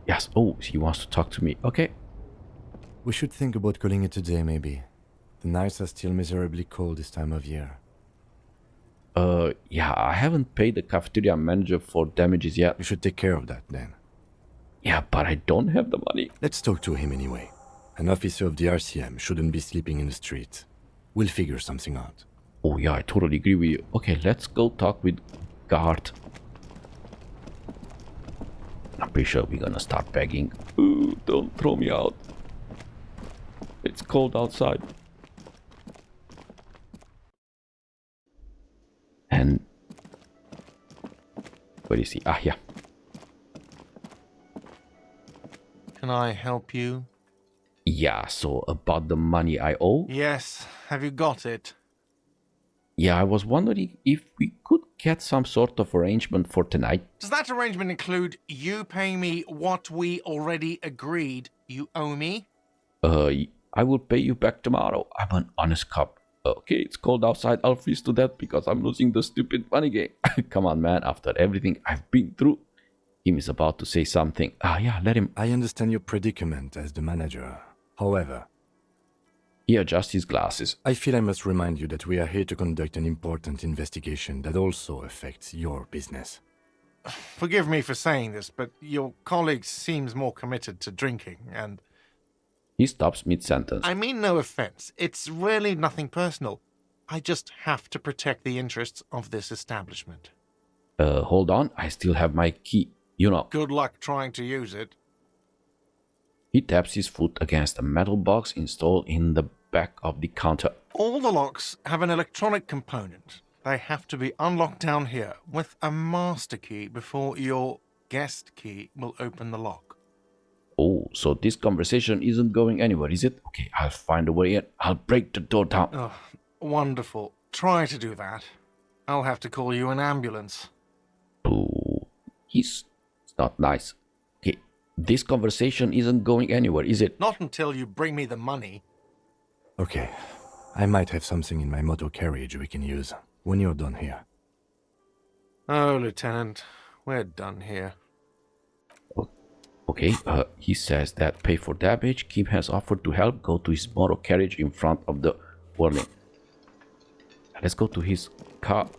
Yes. Oh, he wants to talk to me. Okay. We should think about calling it a day, maybe. The nights are still miserably cold this time of year. Yeah, I haven't paid the cafeteria manager for damages yet. We should take care of that then. Yeah, but I don't have the money. Let's talk to him anyway. An officer of the RCM shouldn't be sleeping in the street. We'll figure something out. Oh yeah, I totally agree with you. Okay, let's go talk with Garte. I'm pretty sure we're gonna start begging. Ooh, don't throw me out. It's cold outside. And where is he? Ah, yeah. Can I help you? Yeah, so about the money I owe. Yes. Have you got it? Yeah, I was wondering if we could get some sort of arrangement for tonight. Does that arrangement include you paying me what we already agreed you owe me? I will pay you back tomorrow. I'm an honest cop. Okay, it's cold outside. I'll freeze to death because I'm losing the stupid money game. Come on, man. After everything I've been through. Him is about to say something. Ah, yeah, let him. I understand your predicament as the manager. However, He adjusts his glasses. I feel I must remind you that we are here to conduct an important investigation that also affects your business. Forgive me for saying this, but your colleague seems more committed to drinking, and... He stops mid-sentence. I mean no offense. It's really nothing personal. I just have to protect the interests of this establishment. Hold on. I still have my key. You know. Good luck trying to use it. He taps his foot against a metal box installed in the back of the counter. All the locks have an electronic component. They have to be unlocked down here with a master key before your guest key will open the lock. Oh, so this conversation isn't going anywhere, is it? Okay, I'll find a way in. I'll break the door down. Oh, wonderful. Try to do that. I'll have to call you an ambulance. Oh, it's not nice. Okay, this conversation isn't going anywhere, is it? Not until you bring me the money. Okay, I might have something in my motor carriage we can use when you're done here. Oh, Lieutenant, we're done here. Okay, he says that pay for damage. Kim has offered to help. Go to his motor carriage in front of the warning. Let's go to his car.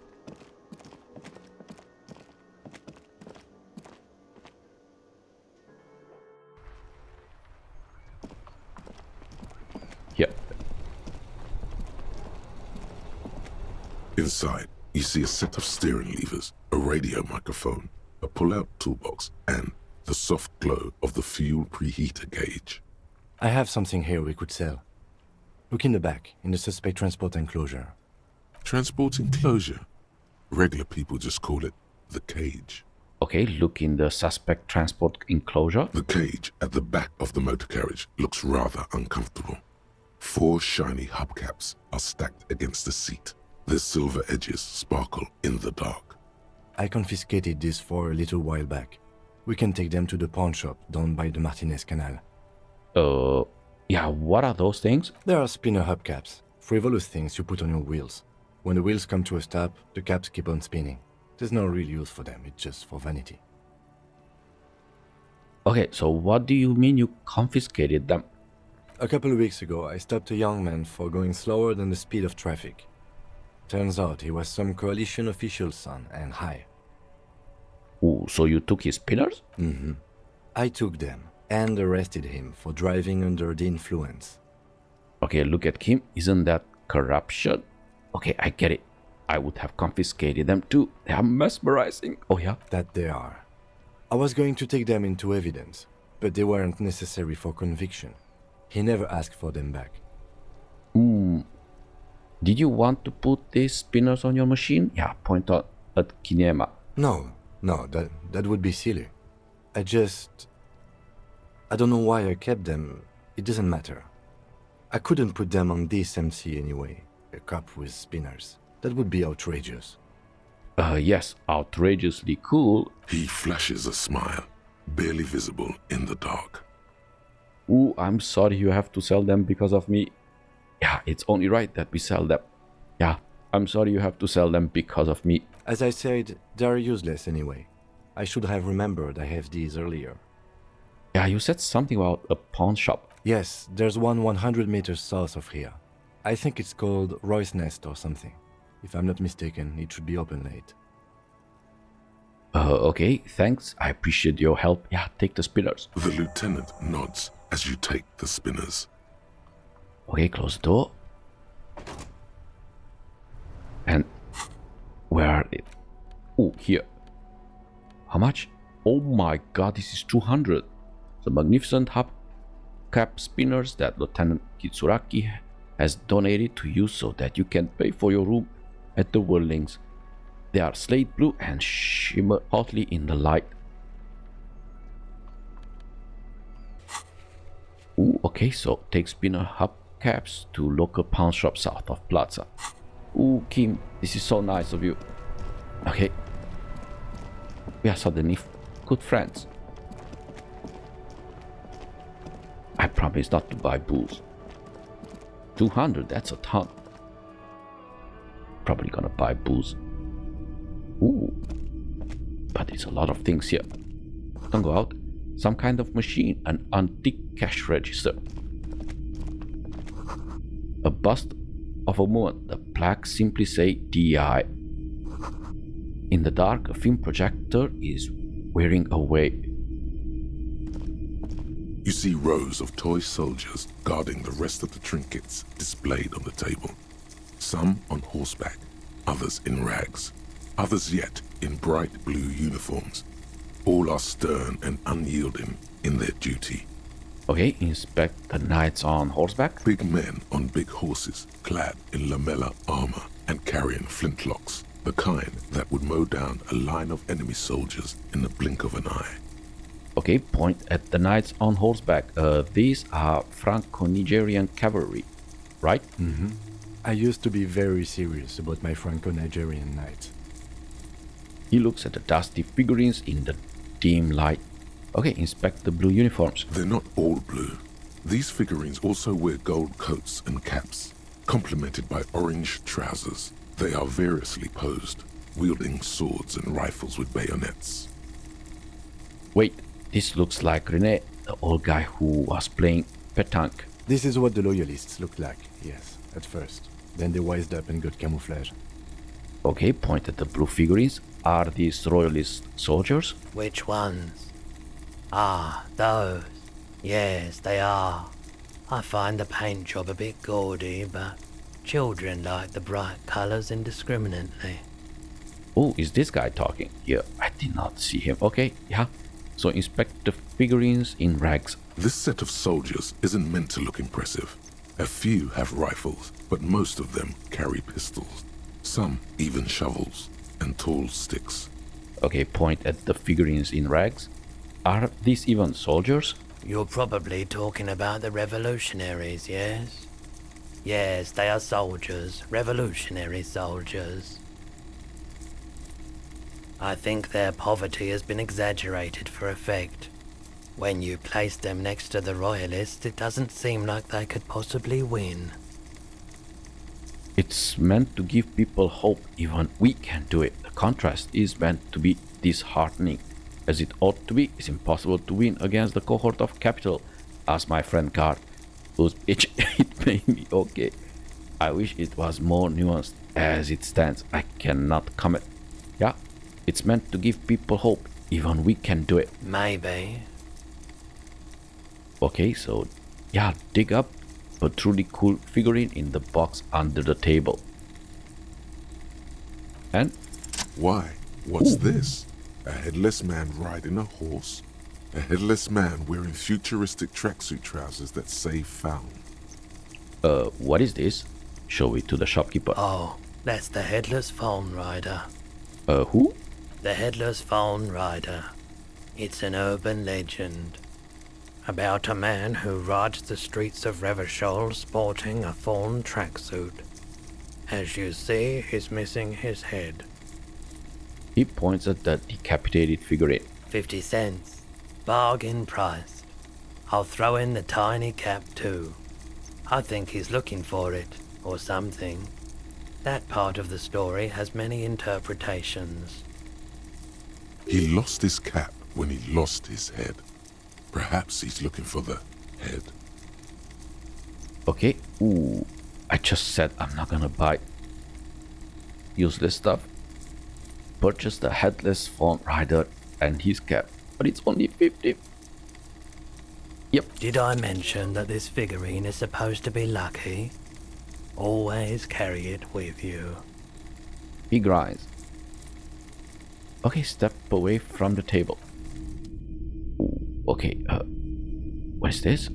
Yeah. Inside, you see a set of steering levers, a radio microphone, a pull-out toolbox, and the soft glow of the fuel preheater gauge. I have something here we could sell. Look in the back, in the suspect transport enclosure. Transport enclosure? Regular people just call it the cage. Okay, look in the suspect transport enclosure. The cage at the back of the motor carriage looks rather uncomfortable. 4 shiny hubcaps are stacked against the seat. Their silver edges sparkle in the dark. I confiscated this for a little while back. We can take them to the pawn shop down by the Martinez Canal. Yeah, what are those things? There are spinner hubcaps, frivolous things you put on your wheels. When the wheels come to a stop, the caps keep on spinning. There's no real use for them, it's just for vanity. Okay, so what do you mean you confiscated them? A couple of weeks ago, I stopped a young man for going slower than the speed of traffic. Turns out he was some coalition official's son and high. Ooh, so you took his spinners? Mm-hmm. I took them and arrested him for driving under the influence. Okay, look at Kim. Isn't that corruption? Okay, I get it. I would have confiscated them too. They are mesmerizing. Oh yeah? That they are. I was going to take them into evidence, but they weren't necessary for conviction. He never asked for them back. Did you want to put these spinners on your machine? Yeah, point out at Kinema. No, that would be silly. I don't know why I kept them. It doesn't matter. I couldn't put them on this MC anyway. A cop with spinners. That would be outrageous. Yes, outrageously cool. He flashes a smile, barely visible in the dark. Ooh, I'm sorry you have to sell them because of me. Yeah, it's only right that we sell them. Yeah, I'm sorry you have to sell them because of me. As I said, they're useless anyway. I should have remembered I have these earlier. Yeah, you said something about a pawn shop. Yes, there's one 100 meters south of here. I think it's called Roy's Nest or something. If I'm not mistaken, it should be open late. Okay, thanks. I appreciate your help. Yeah, take the spinners. The lieutenant nods as you take the spinners. Okay, close the door. And where are it? Oh, here. How much? Oh my god, this is 200. The magnificent hubcap spinners that Lieutenant Kitsuragi has donated to you so that you can pay for your room at the Whirlings. They are slate blue and shimmer hotly in the light. Ooh, okay, so take spinner hubcaps to local pawn shop south of Plaza. Ooh, Kim, this is so nice of you. Okay. We are suddenly good friends. I promise not to buy booze. 200, that's a ton. Probably gonna buy booze. Ooh. But it's a lot of things here. Don't go out. Some kind of machine, an antique cash register. A bust of a woman. The plaques simply say DI. In the dark, a film projector is wearing away. You see rows of toy soldiers guarding the rest of the trinkets displayed on the table. Some on horseback, others in rags, others yet in bright blue uniforms. All are stern and unyielding in their duty. Okay, inspect the knights on horseback. Big men on big horses, clad in lamella armor and carrying flintlocks, the kind that would mow down a line of enemy soldiers in the blink of an eye. Okay, point at the knights on horseback. These are Franco-Nigerian cavalry, right? Mm-hmm. I used to be very serious about my Franco-Nigerian knights. He looks at the dusty figurines in the dim light. Okay, inspect the blue uniforms. They're not all blue. These figurines also wear gold coats and caps, complemented by orange trousers. They are variously posed, wielding swords and rifles with bayonets. Wait, this looks like René, the old guy who was playing petanque. This is what the loyalists looked like, yes, at first. Then they wised up and got camouflage. Okay, point at the blue figurines. Are these royalist soldiers? Which ones? Ah, those. Yes, they are. I find the paint job a bit gaudy, but children like the bright colours indiscriminately. Oh, is this guy talking? Yeah, I did not see him. Okay, yeah. So inspect the figurines in rags. This set of soldiers isn't meant to look impressive. A few have rifles, but most of them carry pistols. Some even shovels and tall sticks. Okay, point at the figurines in rags. Are these even soldiers? You're probably talking about the revolutionaries, yes? Yes, they are soldiers, revolutionary soldiers. I think their poverty has been exaggerated for effect. When you place them next to the royalists, it doesn't seem like they could possibly win. It's meant to give people hope. Even we can do it. The contrast is meant to be disheartening. As it ought to be, it's impossible to win against the cohort of capital, asked my friend Garte, whose pitch it made me okay. I wish it was more nuanced. As it stands, I cannot comment. Yeah, it's meant to give people hope. Even we can do it. Maybe. Okay, so yeah, dig up a truly cool figurine in the box under the table. And Why? What's Ooh. this? A headless man riding a horse? A headless man wearing futuristic tracksuit trousers that say found. what is this? Show it to the shopkeeper. Oh, that's the Headless Phone Rider. Who? The Headless Phone Rider. It's an urban legend about a man who rides the streets of Revachol sporting a fawn tracksuit. As you see, he's missing his head. He points at the decapitated figurine. 50 cents. Bargain priced. I'll throw in the tiny cap too. I think he's looking for it, or something. That part of the story has many interpretations. He lost his cap when he lost his head. Perhaps he's looking for the head. Okay. Ooh, I just said I'm not gonna buy useless stuff. Purchase the headless fawn rider and his cap, but it's only 50. Yep. Did I mention that this figurine is supposed to be lucky? Always carry it with you. He grinds. Okay, step away from the table. Ooh, okay, what is this?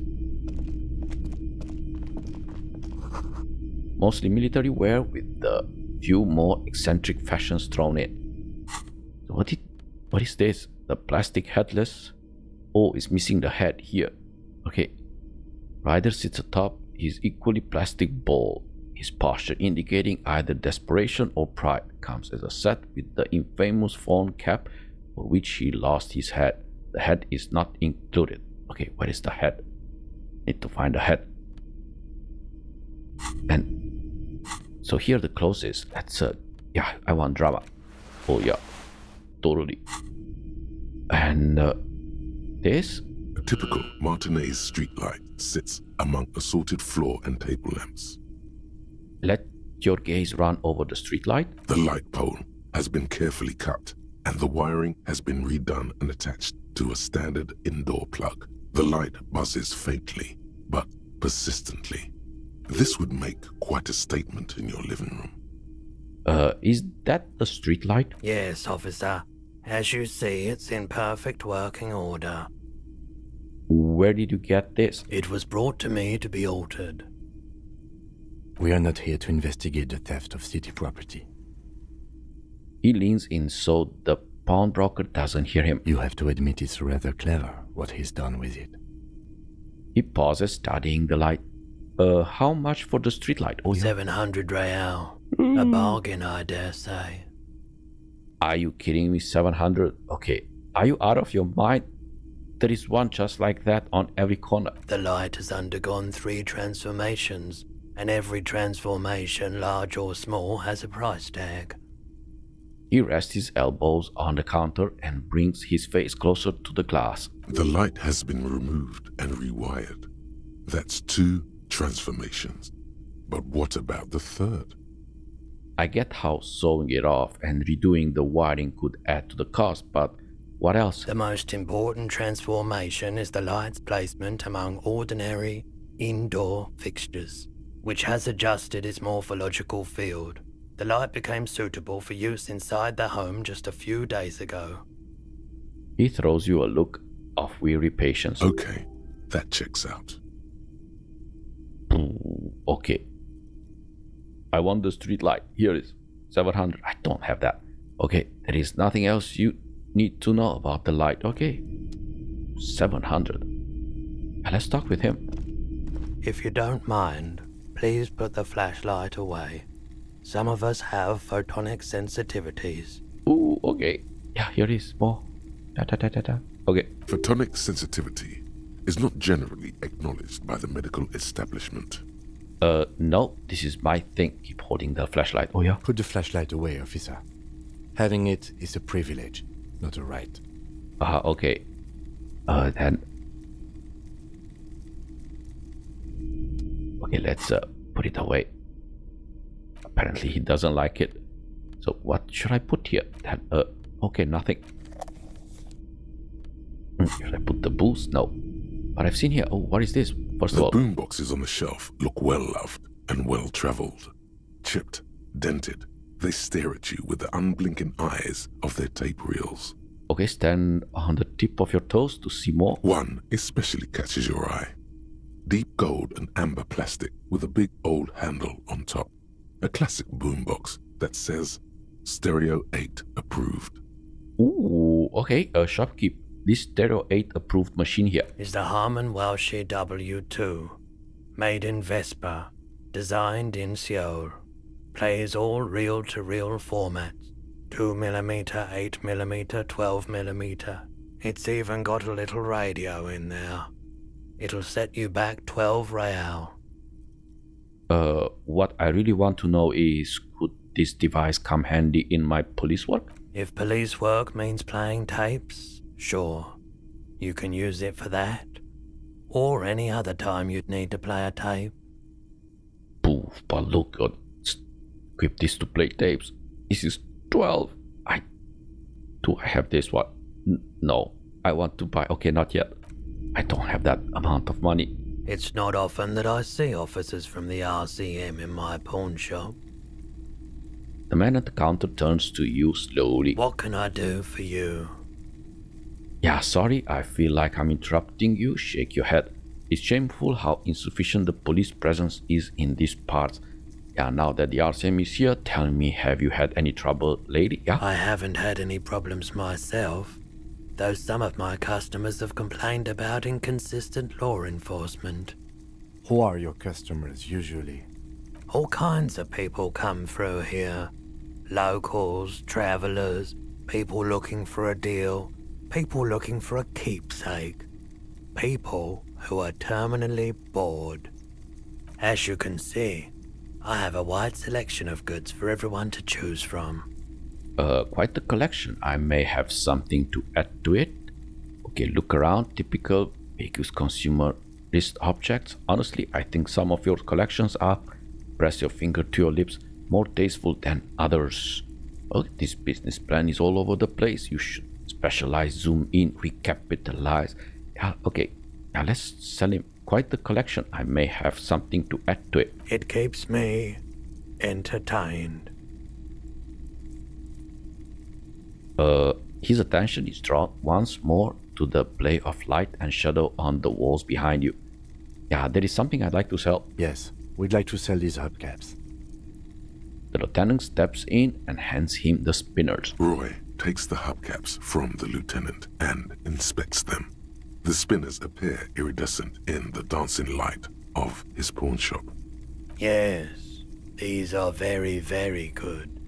Mostly military wear with a few more eccentric fashions thrown in. So what is this? The plastic headless? Oh, it's missing the head here. Okay. Rider sits atop his equally plastic ball. His posture indicating either desperation or pride comes as a set with the infamous fawn cap for which he lost his head. The head is not included. Okay, where is the head? Need to find the head. And so here the clothes is. That's yeah, I want drama. Oh yeah, totally. And this? A typical Martinez streetlight sits among assorted floor and table lamps. Let your gaze run over the streetlight. The light pole has been carefully cut, and the wiring has been redone and attached to a standard indoor plug. The light buzzes faintly, but persistently. This would make quite a statement in your living room. Is that the streetlight? Yes, officer. As you see, it's in perfect working order. Where did you get this? It was brought to me to be altered. We are not here to investigate the theft of city property. He leans in so the pawnbroker doesn't hear him. You have to admit it's rather clever what he's done with it. He pauses, studying the light. How much for the streetlight? Oh, yeah. 700 real. A bargain, I dare say. Are you kidding me? 700? Okay. Are you out of your mind? There is one just like that on every corner. The light has undergone 3 transformations, and every transformation, large or small, has a price tag. He rests his elbows on the counter and brings his face closer to the glass. The light has been removed and rewired. That's 2 transformations. But what about the third? I get how sewing it off and redoing the wiring could add to the cost, but what else? The most important transformation is the light's placement among ordinary indoor fixtures, which has adjusted its morphological field. The light became suitable for use inside the home just a few days ago. He throws you a look of weary patience. Okay, that checks out. Okay. I want the street light. Here is 700. I don't have that. Okay, there is nothing else you need to know about the light. Okay. 700. Let's talk with him. If you don't mind, please put the flashlight away. Some of us have photonic sensitivities. Ooh, okay. Yeah, here is more. Okay. Photonic sensitivity is not generally acknowledged by the medical establishment. No, this is my thing. Keep holding the flashlight. Oh, yeah. Put the flashlight away, officer. Having it is a privilege, not a right. Okay. Then. Okay, let's put it away. Apparently he doesn't like it. So what should I put here? Then, okay, nothing. Should I put the booze? No. But I've seen here. Oh, what is this? First of The all, boomboxes on the shelf look well loved and well traveled. Chipped, dented, they stare at you with the unblinking eyes of their tape reels. okay, stand on the tip of your toes to see more. One especially catches your eye. Deep gold and amber plastic with a big old handle on top. A classic boombox that says Stereo 8 approved. Ooh, okay. Shopkeep. This Stereo 8 approved machine here. Is the Harman Welsh W2, made in Vespa, designed in Seoul, plays all reel-to-reel formats, 2mm, 8mm, 12mm. It's even got a little radio in there. It'll set you back 12 real. What I really want to know is, could this device come handy in my police work? If police work means playing tapes, sure. You can use it for that, or any other time you'd need to play a tape. Poof, but look, equip this to play tapes. This is 12. Do I have this one? No, I want to buy. Okay, not yet. I don't have that amount of money. It's not often that I see officers from the RCM in my pawn shop. The man at the counter turns to you slowly. What can I do for you? Yeah, sorry, I feel like I'm interrupting you. Shake your head. It's shameful how insufficient the police presence is in these parts. Yeah, now that the RCM is here, tell me, have you had any trouble lately? Yeah? I haven't had any problems myself, though some of my customers have complained about inconsistent law enforcement. Who are your customers usually? All kinds of people come through here. Locals, travelers, people looking for a deal, people looking for a keepsake, people who are terminally bored. As you can see, I have a wide selection of goods for everyone to choose from. Quite the collection. I may have something to add to it. Okay, look around. Typical Baker's consumer list objects. Honestly, I think some of your collections are, press your finger to your lips, more tasteful than others. Oh, this business plan is all over the place. You should specialize, zoom in, recapitalize. Yeah, okay. Now let's sell him quite the collection. I may have something to add to it. It keeps me entertained. His attention is drawn once more to the play of light and shadow on the walls behind you. Yeah, there is something I'd like to sell. Yes, we'd like to sell these hubcaps. The lieutenant steps in and hands him the spinners. Roy takes the hubcaps from the lieutenant and inspects them. The spinners appear iridescent in the dancing light of his pawn shop. Yes, these are very, very good.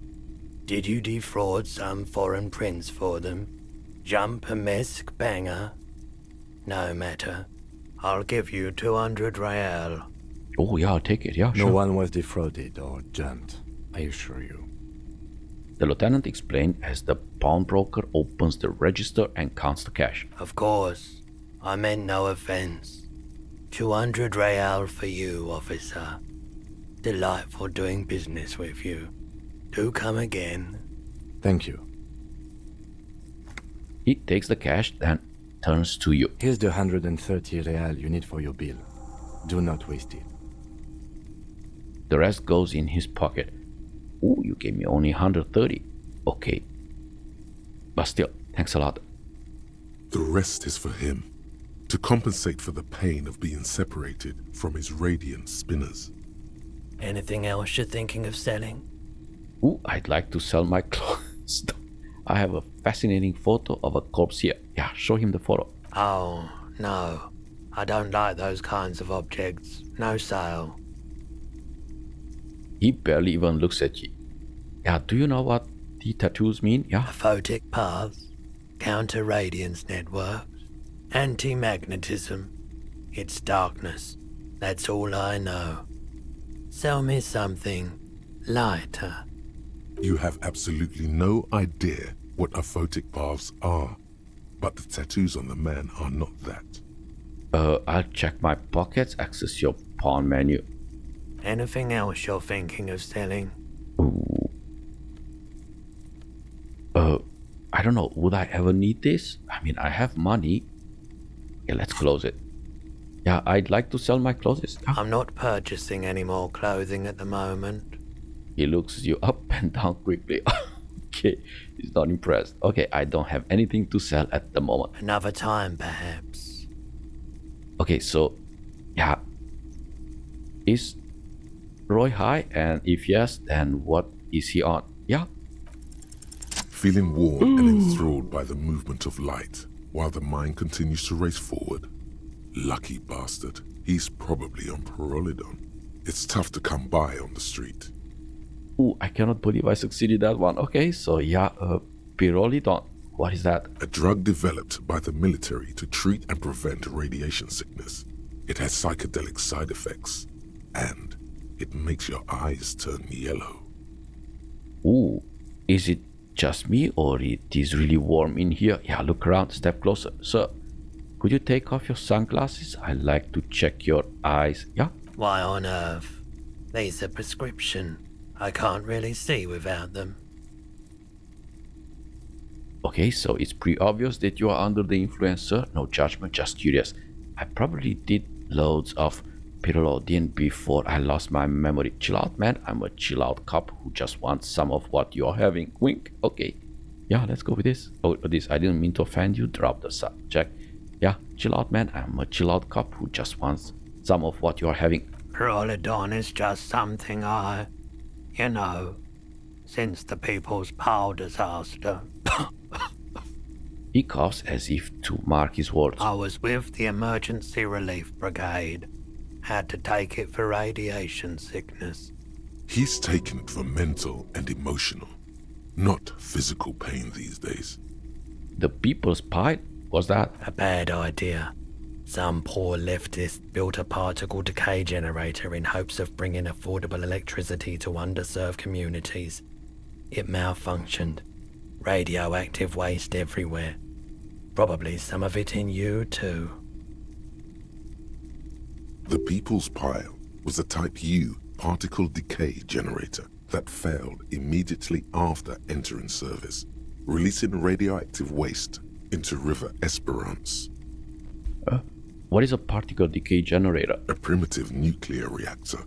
Did you defraud some foreign prince for them? Jump-a-mesque banger? No matter. I'll give you 200 real. Oh yeah, I'll take it. Yeah, No sure. one was defrauded or jumped, I assure you. The lieutenant explained as the pawnbroker opens the register and counts the cash. Of course, I meant no offense. 200 real for you, officer. Delightful doing business with you. Do come again. Thank you. He takes the cash, then turns to you. Here's the 130 real you need for your bill. Do not waste it. The rest goes in his pocket. Oh, you gave me only 130. Okay. But still, thanks a lot. The rest is for him, to compensate for the pain of being separated from his radiant spinners. Anything else you're thinking of selling? Ooh, I'd like to sell my clothes. I have a fascinating photo of a corpse here. Yeah, show him the photo. Oh, no. I don't like those kinds of objects. No sale. He barely even looks at you. Yeah, do you know what the tattoos mean? Yeah. Photic paths, counter-radiance networks, anti-magnetism. It's darkness. That's all I know. Sell me something lighter. You have absolutely no idea what aphotic paths are, but the tattoos on the man are not that. I'll check my pockets, access your pawn menu. Anything else you're thinking of selling? Ooh. I don't know, would I ever need this? I mean, I have money. Okay, let's close it. Yeah, I'd like to sell my clothes. Yeah. I'm not purchasing any more clothing at the moment. He looks you up and down quickly. Okay, he's not impressed. Okay, I don't have anything to sell at the moment. Another time, perhaps. Okay, so, yeah. Is Roy high? And if yes, then what is he on? Yeah? Feeling warm and enthralled by the movement of light, while the mind continues to race forward. Lucky bastard, he's probably on Parolidon. It's tough to come by on the street. Ooh, I cannot believe I succeeded that one. Okay, so yeah, Pyrolidon. What is that? A drug developed by the military to treat and prevent radiation sickness. It has psychedelic side effects, and it makes your eyes turn yellow. Ooh, is it just me or it is really warm in here? Yeah, look around, step closer. Sir, Could you take off your sunglasses? I like to check your eyes. Yeah? Why on earth? These are prescription. I can't really see without them. Okay, so it's pretty obvious that you are under the influence, sir. No judgment, just curious. I probably did loads of Pyrrolodian before I lost my memory. Chill out, man. I'm a chill out cop who just wants some of what you're having. Wink. Okay. Yeah, let's go with this. Oh, this. I didn't mean to offend you. Drop the subject. Yeah, chill out, man. I'm a chill out cop who just wants some of what you're having. Pyrrolodon is just something since the People's Power disaster. He coughs as if to mark his words. I was with the Emergency Relief Brigade. Had to take it for radiation sickness. He's taken it for mental and emotional, not physical pain these days. The people's pile? Was that? A bad idea. Some poor leftist built a particle decay generator in hopes of bringing affordable electricity to underserved communities. It malfunctioned. Radioactive waste everywhere. Probably some of it in you too. The People's Pile was a Type U particle decay generator that failed immediately after entering service, releasing radioactive waste into River Esperance. What is a particle decay generator? A primitive nuclear reactor,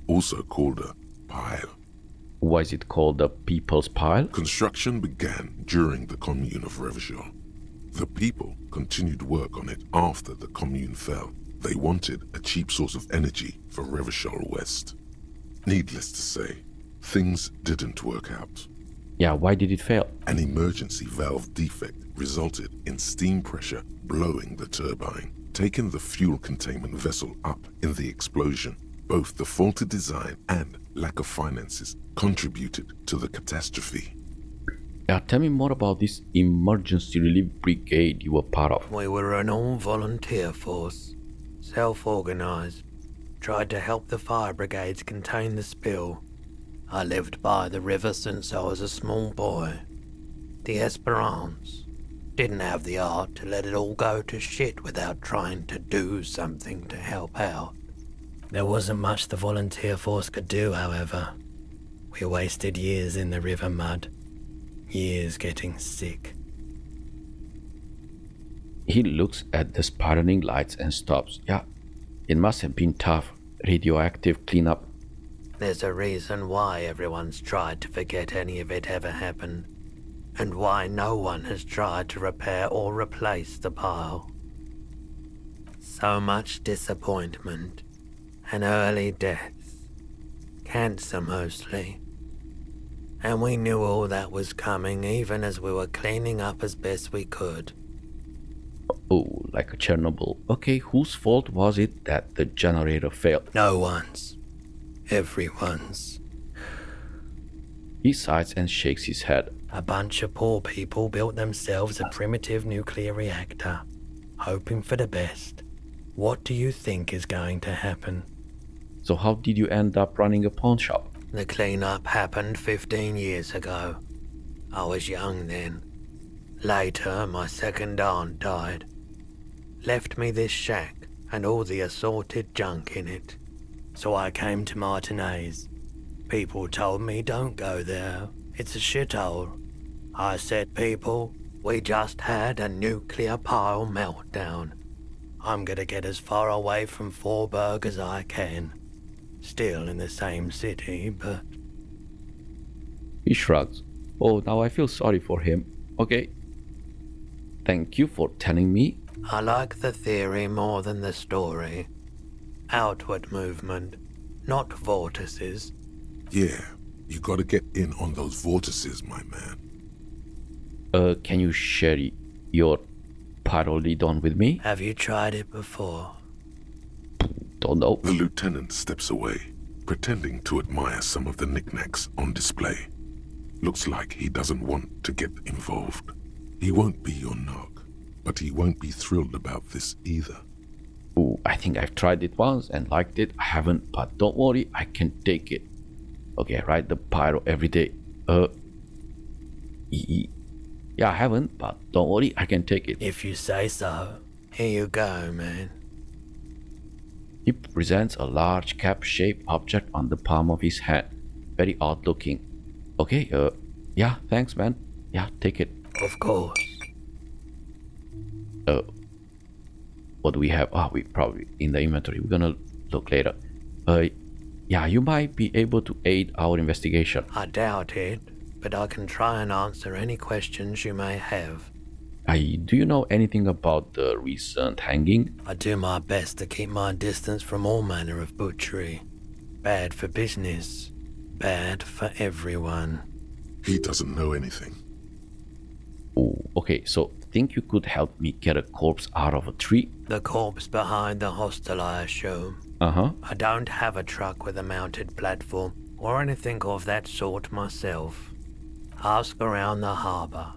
also called a pile. Why is it called the people's pile? Construction began during the Commune of Revachol. The people continued work on it after the Commune fell. They wanted a cheap source of energy for Revachol West. Needless to say, things didn't work out. Yeah, why did it fail? An emergency valve defect resulted in steam pressure blowing the turbine, taking the fuel containment vessel up in the explosion. Both the faulty design and lack of finances contributed to the catastrophe. Yeah, tell me more about this emergency relief brigade you were part of. We were an all-volunteer force, self-organized. Tried to help the fire brigades contain the spill. I lived by the river since I was a small boy. The Esperance didn't have the art to let it all go to shit without trying to do something to help out. There wasn't much the volunteer force could do, however. We wasted years in the river mud. Years getting sick. He looks at the spiraling lights and stops. Yeah, it must have been tough. Radioactive cleanup. There's a reason why everyone's tried to forget any of it ever happened, and why no one has tried to repair or replace the pile. So much disappointment, and early deaths. Cancer mostly. And we knew all that was coming even as we were cleaning up as best we could. Oh, like a Chernobyl. Okay, whose fault was it that the generator failed? No one's. Everyone's. He sighs and shakes his head. A bunch of poor people built themselves a primitive nuclear reactor, hoping for the best. What do you think is going to happen? So how did you end up running a pawn shop? The cleanup happened 15 years ago. I was young then. Later, my second aunt died. Left me this shack and all the assorted junk in it. So I came to Martinez. People told me don't go there. It's a shithole. I said, people, we just had a nuclear pile meltdown. I'm gonna get as far away from Forburg as I can. Still in the same city, but... He shrugs. Oh, now I feel sorry for him. Okay. Thank you for telling me. I like the theory more than the story. Outward movement, not vortices. Yeah, you gotta get in on those vortices, my man. Can you share your Pyrrolidon with me? Have you tried it before? Don't know. The lieutenant steps away, pretending to admire some of the knickknacks on display. Looks like he doesn't want to get involved. He won't be your knock, but he won't be thrilled about this either. Oh, I think I've tried it once and liked it. I haven't, but don't worry, I can take it. Okay, I ride the pyro every day. Yeah, I haven't, but don't worry, I can take it. If you say so. Here you go, man. He presents a large cap-shaped object on the palm of his hand. Very odd looking. Okay, yeah, thanks, man. Yeah, take it. Of course. What do we have? We probably in the inventory. We're gonna look later. Yeah, you might be able to aid our investigation. I doubt it, but I can try and answer any questions you may have. Do you know anything about the recent hanging? I do my best to keep my distance from all manner of butchery. Bad for business. Bad for everyone. He doesn't know anything. Oh, okay, so think you could help me get a corpse out of a tree? The corpse behind the hostel, I assume. Uh-huh. I don't have a truck with a mounted platform or anything of that sort myself. Ask around the harbour.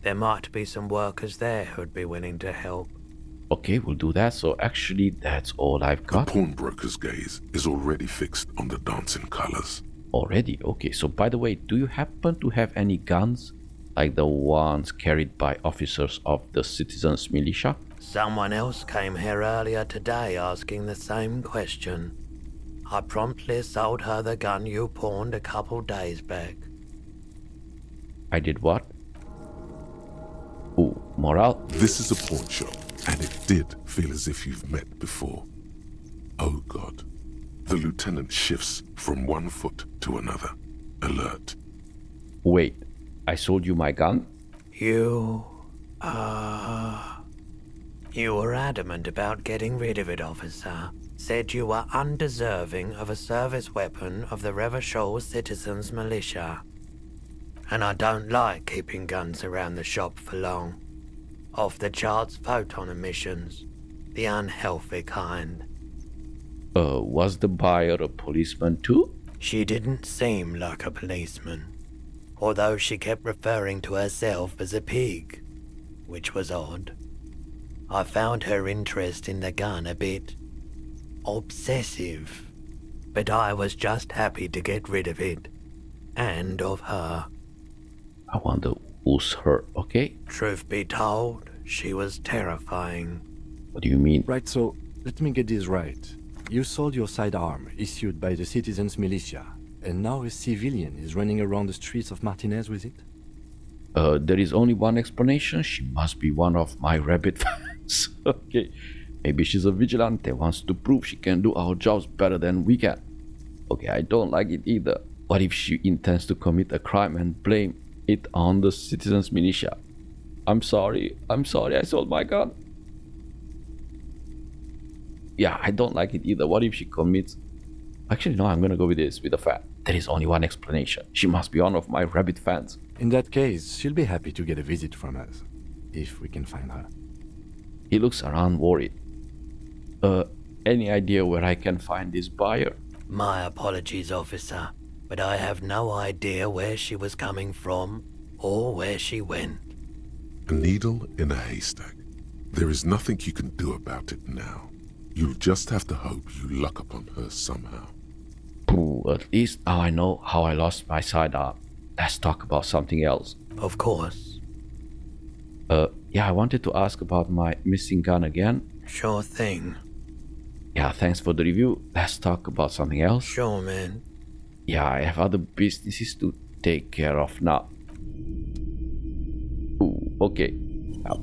There might be some workers there who'd be willing to help. Okay, we'll do that. So actually, that's all I've The got. pawnbroker's gaze is already fixed on the dancing colors. Already? Okay, so by the way, do you happen to have any guns? Like the ones carried by officers of the citizens' militia? Someone else came here earlier today asking the same question. I promptly sold her the gun you pawned a couple days back. I did what? Ooh, morale? This is a pawn shop, and it did feel as if you've met before. Oh God. The lieutenant shifts from one foot to another, alert. Wait, I sold you my gun? You were adamant about getting rid of it, officer. Said you were undeserving of a service weapon of the Revachol Citizens Militia. And I don't like keeping guns around the shop for long. Off the charts photon emissions. The unhealthy kind. Was the buyer a policeman too? She didn't seem like a policeman. Although she kept referring to herself as a pig. Which was odd. I found her interest in the gun a bit obsessive. But I was just happy to get rid of it. And of her. I wonder who's her, okay? Truth be told, she was terrifying. What do you mean? Right, so let me get this right. You sold your sidearm, issued by the citizens' militia, and now a civilian is running around the streets of Martinez with it? There is only one explanation. She must be one of my rabbit fans. Okay. Maybe she's a vigilante, wants to prove she can do our jobs better than we can. Okay, I don't like it either. What if she intends to commit a crime and blame it on the citizens' militia? I'm sorry, I sold my gun. Yeah, I don't like it either. What if she commits... Actually, no, I'm gonna go with this, with the fact. There is only one explanation. She must be one of my rabbit fans. In that case, she'll be happy to get a visit from us, if we can find her. He looks around worried. Any idea where I can find this buyer? My apologies, officer, but I have no idea where she was coming from or where she went. A needle in a haystack. There is nothing you can do about it now. You'll just have to hope you luck upon her somehow. Pooh, at least now I know how I lost my sidearm. Let's talk about something else. Of course. Yeah, I wanted to ask about my missing gun again. Sure thing. Yeah, thanks for the review. Let's talk about something else. Sure, man. Yeah, I have other businesses to take care of now. Ooh, okay. Now,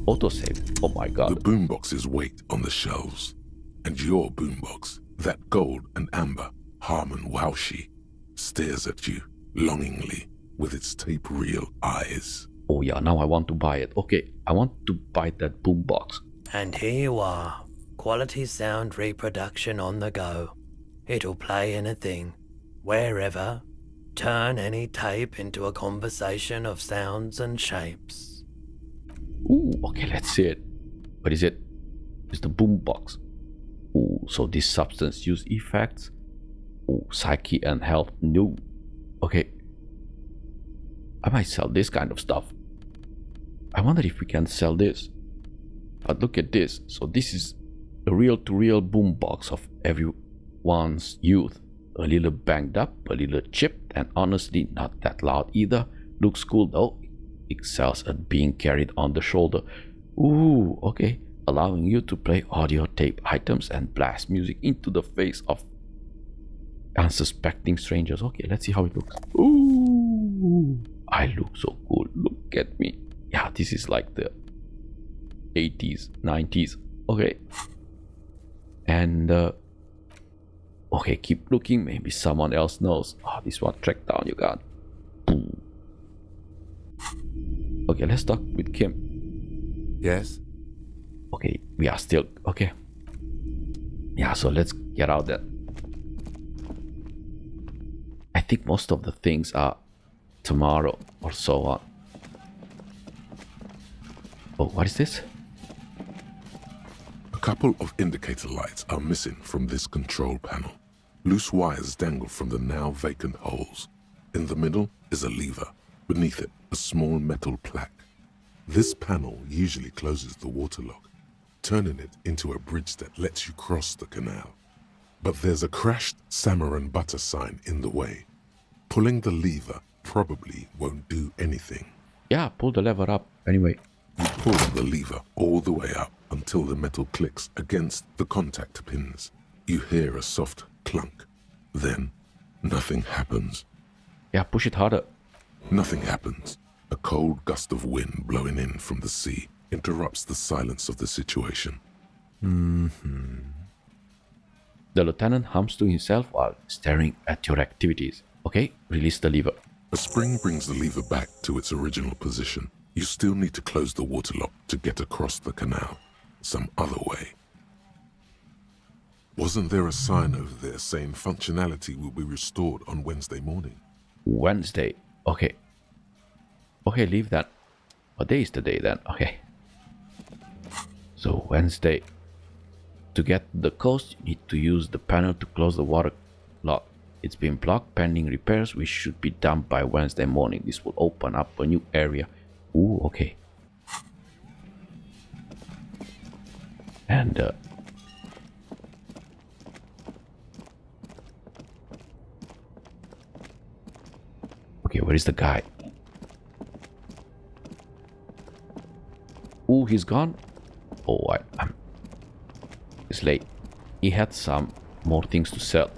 autosave. Oh my The god. boomboxes wait on the shelves. And your boombox, that gold and amber Harmon Waushi, stares at you longingly with its tape reel eyes. Oh yeah, now I want to buy it. Okay, I want to buy that boombox. And here you are. Quality sound reproduction on the go. It'll play anything, wherever. Turn any tape into a conversation of sounds and shapes. Ooh, okay, let's see it. What is it? It's the boombox. Ooh, so this substance use effects. Ooh, psyche and health. No. Okay. I might sell this kind of stuff. I wonder if we can sell this. But look at this. So this is a reel-to-reel boombox of everyone's youth. A little banged up, a little chipped, and honestly not that loud either. Looks cool though. Excels at being carried on the shoulder. Ooh, okay. Allowing you to play audio tape items and blast music into the face of unsuspecting strangers. Okay, let's see how it looks. Ooh, I look so cool. Look at me. Yeah, this is like the 80s, 90s. Okay. And okay, keep looking. Maybe someone else knows. Oh, this one track down you got. Boom. Okay, let's talk with Kim. Yes? Okay, we are still okay. Yeah, so let's get out there. I think most of the things are tomorrow or so on. Oh, what is this? A couple of indicator lights are missing from this control panel. Loose wires dangle from the now vacant holes. In the middle is a lever. Beneath it, a small metal plaque. This panel usually closes the waterlock, turning it into a bridge that lets you cross the canal. But there's a crashed salmon and butter sign in the way. Pulling the lever probably won't do anything. Yeah, pull the lever up anyway. You pull the lever all the way up until the metal clicks against the contact pins. You hear a soft clunk. Then, nothing happens. Yeah, push it harder. Nothing happens. A cold gust of wind blowing in from the sea interrupts the silence of the situation. The lieutenant hums to himself while staring at your activities. Okay, release the lever. A spring brings the lever back to its original position. You still need to close the waterlock to get across the canal. Some other way. Wasn't there a sign over there saying functionality will be restored on Wednesday morning? Wednesday. Okay. Okay, leave that. What day is the day then? Okay. So Wednesday. To get to the coast, you need to use the panel to close the water lock. It's been blocked pending repairs, which should be done by Wednesday morning. This will open up a new area. Ooh, okay. And okay, where is the guy? Ooh, he's gone. Oh, I'm it's late. He had some more things to sell.